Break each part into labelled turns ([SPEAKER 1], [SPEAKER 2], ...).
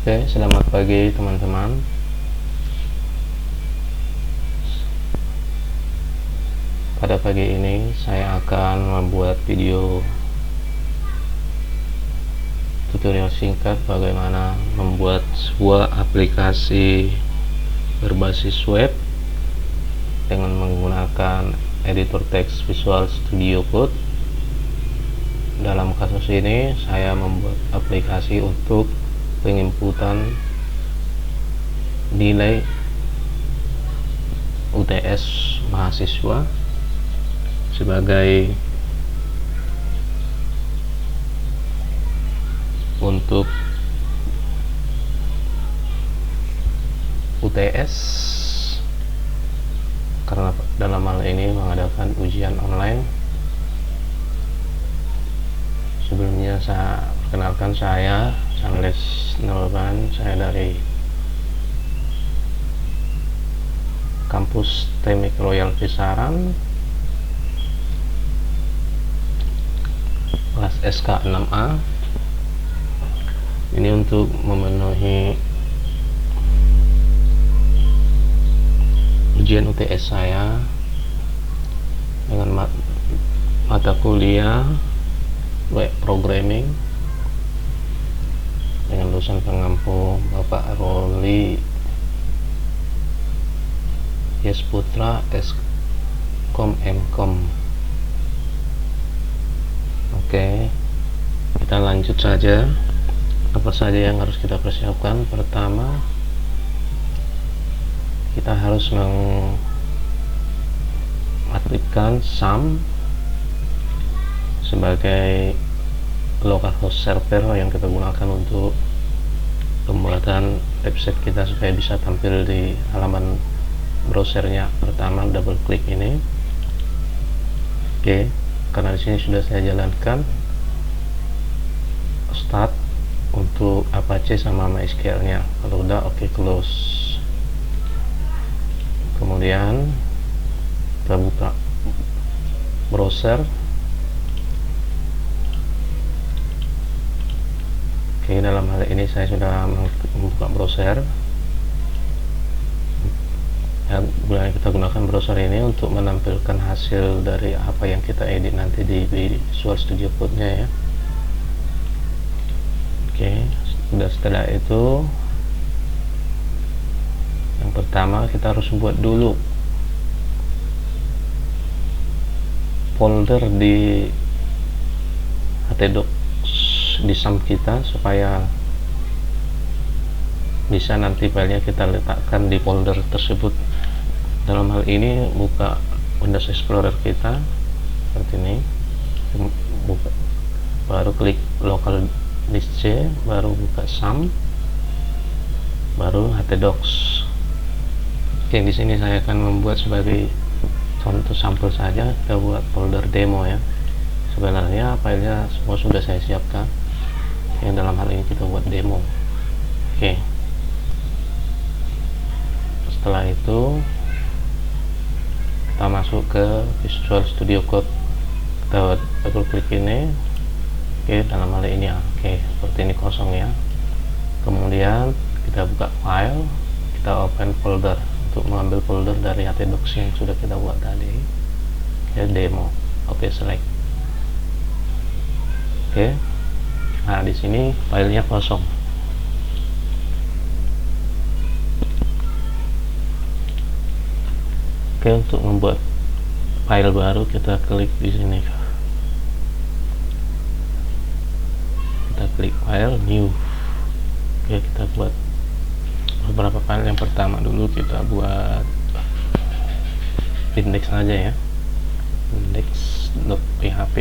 [SPEAKER 1] Oke, selamat pagi teman-teman. Pada pagi ini saya akan membuat video tutorial singkat bagaimana membuat sebuah aplikasi berbasis web dengan menggunakan editor teks Visual Studio Code. Dalam kasus ini saya membuat aplikasi untuk penginputan nilai UTS mahasiswa sebagai untuk UTS karena dalam hal ini mengadakan ujian online. Sebelumnya saya perkenalkan, saya Charles Nurban, saya dari kampus Teknik Royal Visaran, kelas SK 6A. Ini untuk memenuhi ujian UTS saya dengan mata kuliah web programming dengan dosen pengampu Bapak Roli Yes Putra Eskom Mkom. Oke, kita lanjut saja. Apa saja yang harus kita persiapkan? Pertama, kita harus mengaktifkan SAM sebagai localhost server yang kita gunakan untuk pembuatan website kita supaya bisa tampil di halaman browsernya. Pertama, double klik ini. Oke, karena di sini sudah saya jalankan start untuk Apache sama MySQL nya. Kalau udah, oke, close. Kemudian kita buka browser. Oke, dalam hal ini saya sudah membuka browser. Ya, kita gunakan browser ini untuk menampilkan hasil dari apa yang kita edit nanti di Visual Studio Code nya ya. Oke, setelah itu yang pertama kita harus buat dulu folder di htdocs di SAM kita supaya bisa nanti filenya kita letakkan di folder tersebut. Dalam hal ini buka Windows Explorer kita seperti ini, buka, baru klik local disk C, baru buka SAM, baru htdocs. Oke, di sini saya akan membuat sebagai contoh sampel saja. Kita buat folder demo ya. Sebenarnya filenya semua sudah saya siapkan. Yang dalam hal ini kita buat demo. Oke, setelah itu kita masuk ke Visual Studio Code, kita double klik ini. Oke, dalam hal ini ya, oke, seperti ini kosong ya. Kemudian kita buka file, kita open folder untuk mengambil folder dari htdocs yang sudah kita buat tadi ya, demo. Oke, select. Oke, nah di sini filenya kosong. Oke, untuk membuat file baru kita klik di sini, kita klik file new. Oke, kita buat beberapa file. Yang pertama dulu kita buat index saja ya, index.php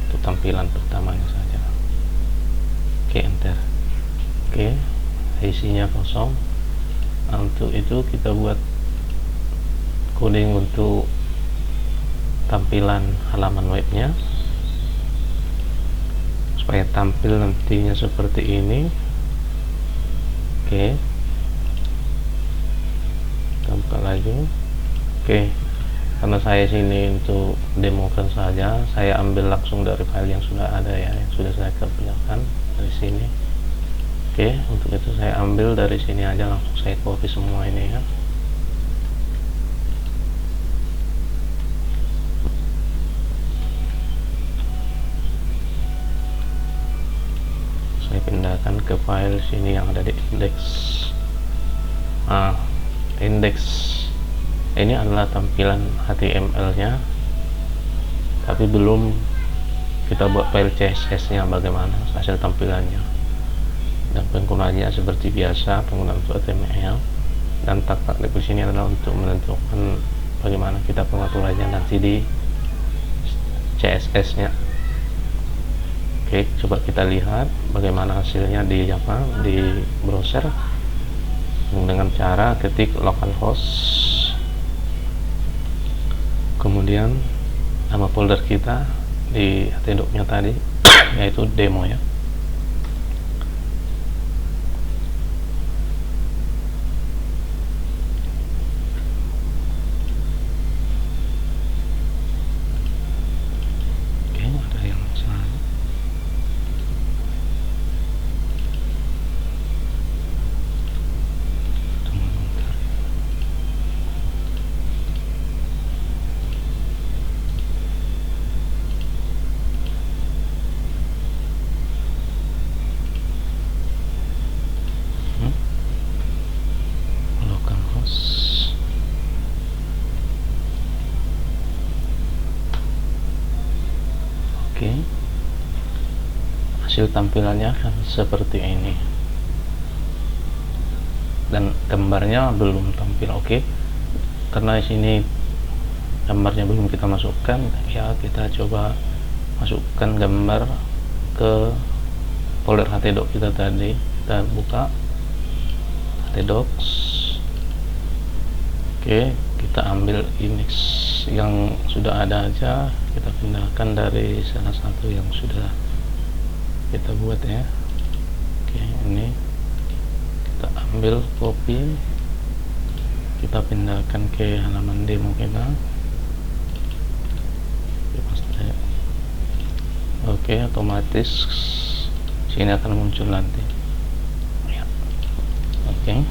[SPEAKER 1] untuk tampilan pertamanya saja. Oke, enter. Oke, isinya kosong. Nah, untuk itu kita buat coding untuk tampilan halaman webnya supaya tampil nantinya seperti ini. Oke, kita buka lagi. Oke, karena saya sini untuk demokan saja, saya ambil langsung dari file yang sudah ada ya, yang sudah saya kerjakan dari sini. Oke, untuk itu saya ambil dari sini aja, langsung saya copy semua ini ya. Saya pindahkan ke file sini yang ada di index. Index ini adalah tampilan HTML nya, tapi belum kita buat file CSS nya bagaimana hasil tampilannya. Dan penggunanya seperti biasa, penggunaan untuk HTML, dan tak di sini adalah untuk menentukan bagaimana kita pengaturannya nanti di CSS nya. Oke, coba kita lihat bagaimana hasilnya di browser dengan cara ketik localhost, kemudian nama folder kita di htdoc-nya tadi yaitu demo ya. Oke, ada yang salah. Oke, hasil tampilannya akan seperti ini, dan gambarnya belum tampil. Oke, karena di sini gambarnya belum kita masukkan ya, kita coba masukkan gambar ke folder htdoc kita tadi. Kita buka htdocs. Oke, kita ambil index yang sudah ada aja, kita pindahkan dari salah satu yang sudah kita buat ya. Oke, ini kita ambil copy, kita pindahkan ke halaman demo kita. Oke, otomatis sini akan muncul nanti ya. Oke,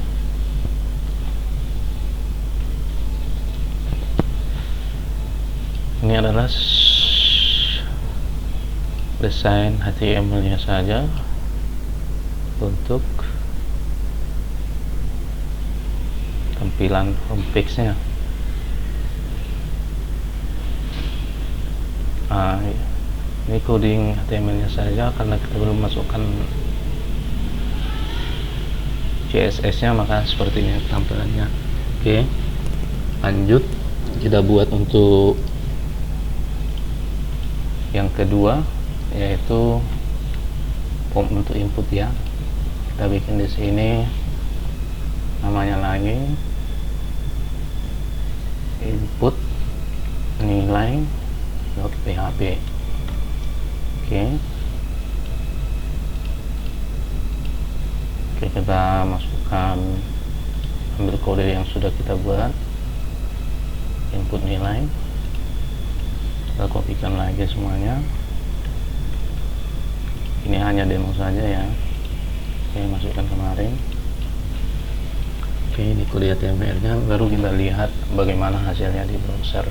[SPEAKER 1] ini adalah desain HTML nya saja untuk tampilan homepage nya. Ini coding HTML nya saja, karena kita belum masukkan CSS nya, maka seperti ini tampilannya. Oke, lanjut kita buat untuk yang kedua, yaitu form untuk input ya. Kita bikin di sini namanya lagi input nilai .php. Oke, kita masukkan, ambil kode yang sudah kita buat, input nilai, kita kopikan lagi semuanya. Ini hanya demo saja ya. Oke, masukkan kemarin. Oke, ini kode HTML nya, baru kita lihat bagaimana hasilnya di browser.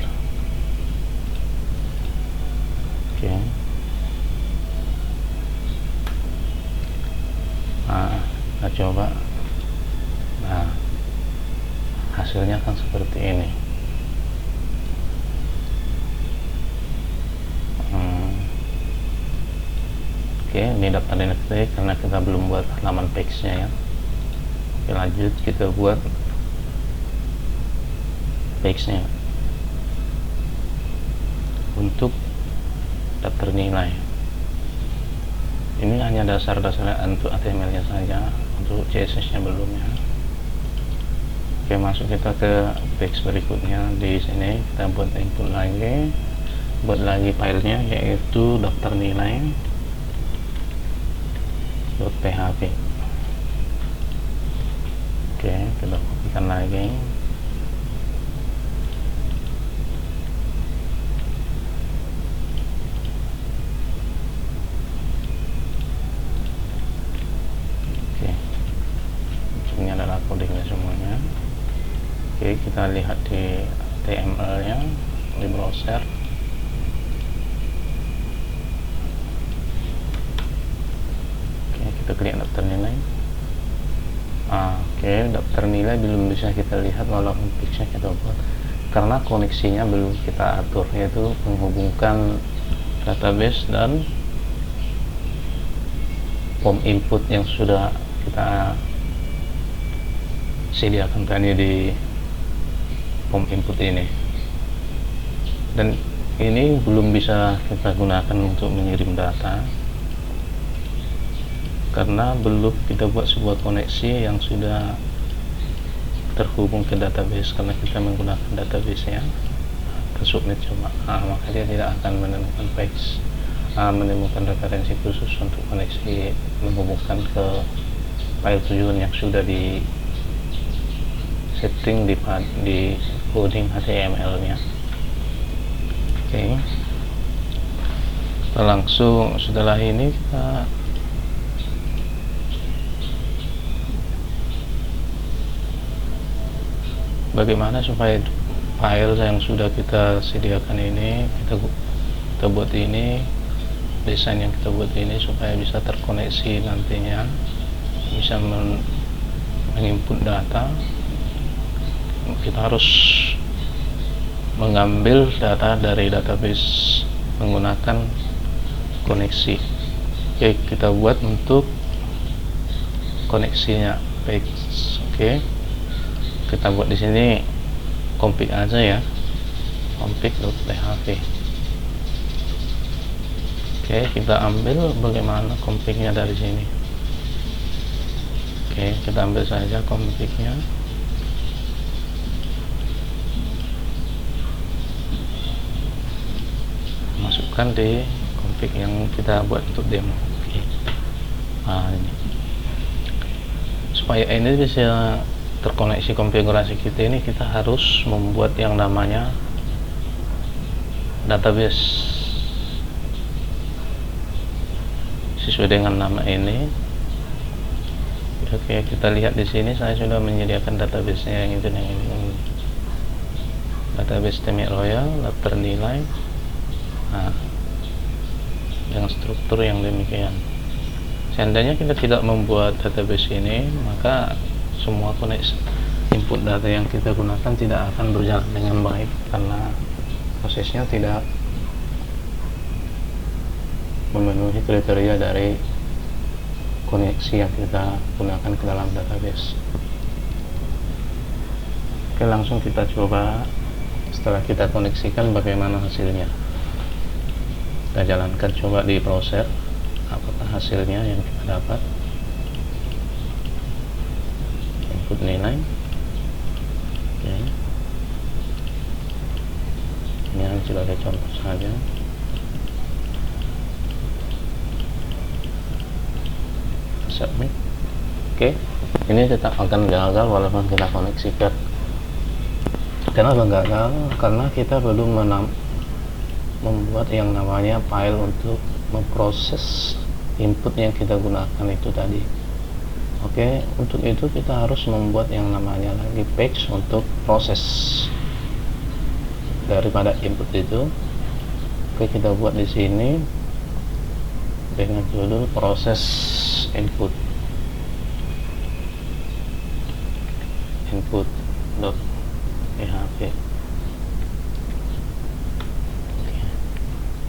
[SPEAKER 1] Oke, kita coba. Nah, hasilnya kan seperti ini. Oke, ini daftar direktory karena kita belum buat halaman page nya ya. Oke, lanjut kita buat page nya untuk daftar nilai. Ini hanya dasar-dasarnya untuk HTML nya saja, untuk CSS nya belum ya. Oke, masuk kita ke page berikutnya. Di sini kita buat input lagi, buat lagi filenya yaitu daftar nilai .php. Oke, kita kopikan lagi. Oke, kita lihat di HTML nya di browser. Oke, kita klik daftar nilai. Oke, daftar nilai belum bisa kita lihat walaupun fixnya kita buat karena koneksinya belum kita atur, yaitu menghubungkan database dan form input yang sudah kita sediakan tadi di form input ini, dan ini belum bisa kita gunakan untuk mengirim data karena belum kita buat sebuah koneksi yang sudah terhubung ke database, karena kita menggunakan database nya ke submit coba, maka dia tidak akan menemukan page, menemukan referensi khusus untuk koneksi menghubungkan ke file tujuan yang sudah di setting di coding HTML nya. Oke, kita langsung setelah ini kita bagaimana supaya file yang sudah kita sediakan ini kita buat ini, desain yang kita buat ini supaya bisa terkoneksi nantinya, bisa menginput data. Kita harus mengambil data dari database menggunakan koneksi. Oke, kita buat untuk koneksinya page. Oke, kita buat di sini config aja ya, config.php. Oke, kita ambil bagaimana confignya dari sini. Oke, kita ambil saja confignya. Masukkan di config yang kita buat untuk demo. Oke. Ini. Supaya ini bisa terkoneksi konfigurasi kita ini, kita harus membuat yang namanya database sesuai dengan nama ini. Oke, kita lihat di sini saya sudah menyediakan database-nya yang ini. Database Temik Royal, daftar nilai, dengan struktur yang demikian. Seandainya kita tidak membuat database ini, maka semua koneksi input data yang kita gunakan tidak akan berjalan dengan baik karena prosesnya tidak memenuhi kriteria dari koneksi yang kita gunakan ke dalam database. Oke, langsung kita coba setelah kita koneksikan bagaimana hasilnya. Kita jalankan coba di browser, apakah hasilnya yang kita dapat. Input nilai. Oke. Ini hanya sebagai contoh saja. Submit. Oke, ini tetap akan gagal walaupun kita koneksikan. Kenapa gagal? Karena kita belum membuat yang namanya file untuk memproses input yang kita gunakan itu tadi. Oke, untuk itu kita harus membuat yang namanya lagi page untuk proses daripada input itu. Oke, kita buat di sini dengan judul proses input.php.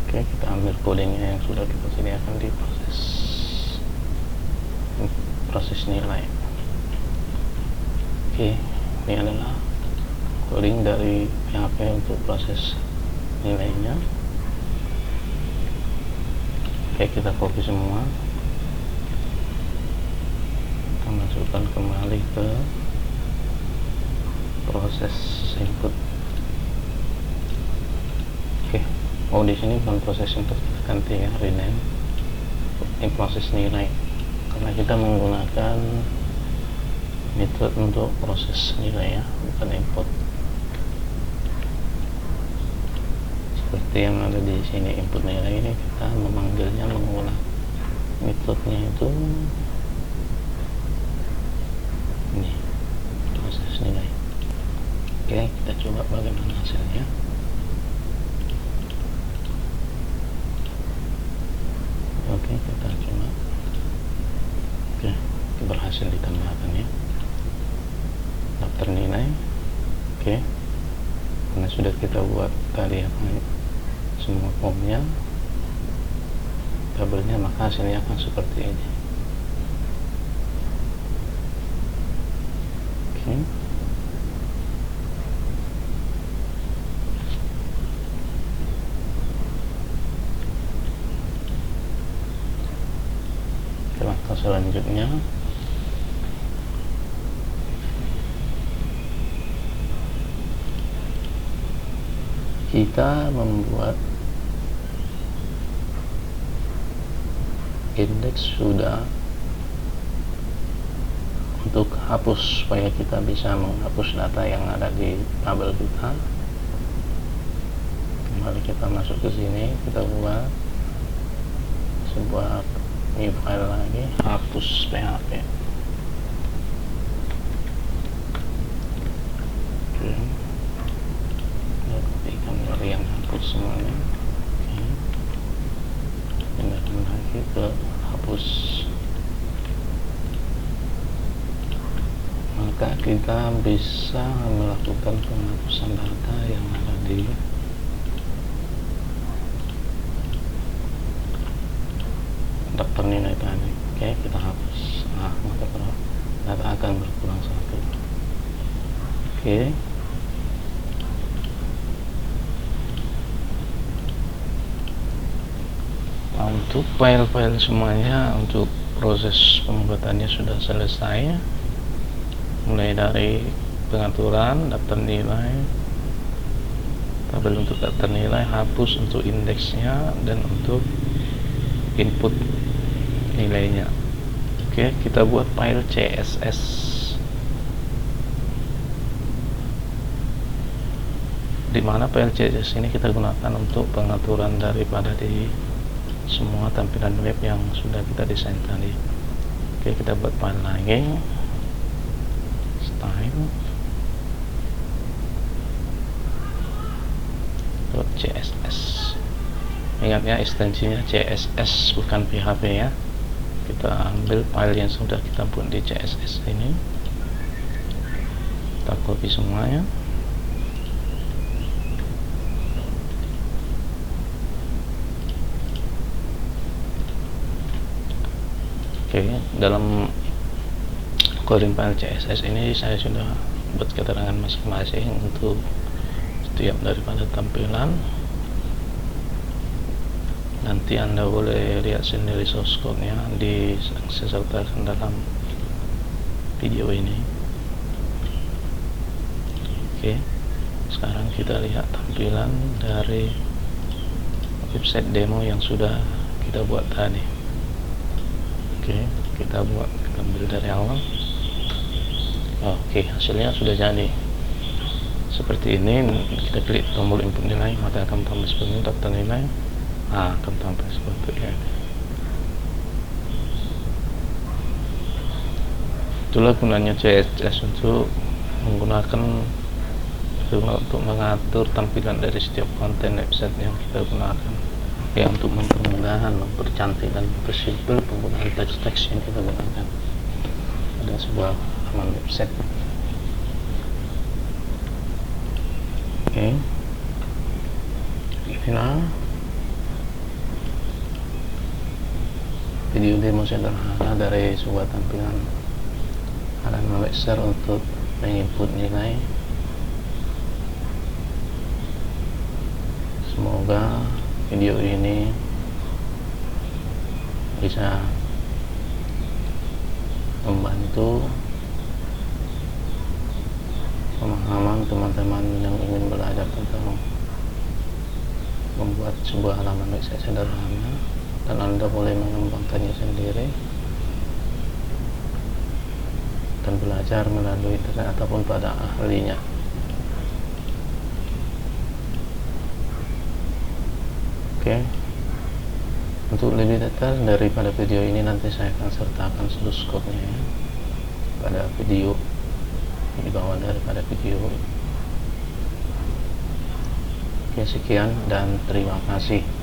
[SPEAKER 1] Oke, kita ambil codingnya yang sudah kita sediakan di proses nilai. Oke, ini adalah coding dari PHP untuk proses nilainya. Oke, kita copy semua, kita masukkan kembali ke proses input. Oke, di sini bukan proses input, kita ganti ya, rename ini proses nilai karena kita menggunakan method untuk proses nilai ya, bukan input. Seperti yang ada di sini, input nilai ini kita memanggilnya menggunakan metodenya itu ini proses nilai. Oke, kita coba bagaimana hasilnya. Oke, kita coba. Oke, berhasil ditambahkan ya daftar nilai. Oke, karena sudah kita buat tadi semua formnya, tabelnya, maka hasilnya akan seperti ini. Oke, langkah selanjutnya kita membuat indeks sudah untuk hapus, supaya kita bisa menghapus data yang ada di tabel kita. Kembali kita masuk ke sini, kita buat sebuah new file lagi, hapus PHP. Oke, ketikkan dari yang hapus semuanya. Oke, pindahkan lagi ke hapus. Maka kita bisa melakukan penghapusan data yang ada di daftar nilai tadi. Oke, kita hapus. Nah, maka data akan berkurang satu. Oke, untuk file-file semuanya, untuk proses pembuatannya sudah selesai, mulai dari pengaturan daftar nilai, tabel untuk daftar nilai, hapus untuk indeksnya, dan untuk input nilainya. Oke, kita buat file CSS. Dimana file CSS ini kita gunakan untuk pengaturan daripada di semua tampilan web yang sudah kita desain tadi. Oke, kita buat file lagi, style.css. Ingat ya, ekstensinya CSS bukan PHP ya. Kita ambil file yang sudah kita buat di CSS ini, kita copy semuanya. Oke, dalam coding file CSS ini saya sudah buat keterangan masing-masing untuk setiap daripada tampilan. Nanti Anda boleh lihat sendiri source code-nya disertakan dalam video ini. Oke, sekarang kita lihat tampilan dari website demo yang sudah kita buat tadi. Oke, kita ambil dari awal. Oke, hasilnya sudah jadi seperti ini. Kita klik tombol input nilai, maka akan tampil seperti ini daftar nilai. Akan tampil seperti ini. Itulah gunanya CSS, untuk mengatur tampilan dari setiap konten website yang kita gunakan. Ya, untuk mempermudah, mempercantik, dan mempersimpel penggunaan teks-teks yang kita gunakan pada sebuah halaman website. Oke, inilah video demo sederhana dari sebuah tampilan halaman website untuk menginput nilai. Semoga video ini bisa membantu pemahaman teman-teman yang ingin belajar tentang membuat sebuah halaman website sederhana, dan Anda boleh mengembangkannya sendiri dan belajar melalui internet ataupun pada ahlinya. Oke, untuk lebih detail daripada video ini, nanti saya akan sertakan source code-nya ya, pada video di bawah daripada video Oke, sekian dan terima kasih.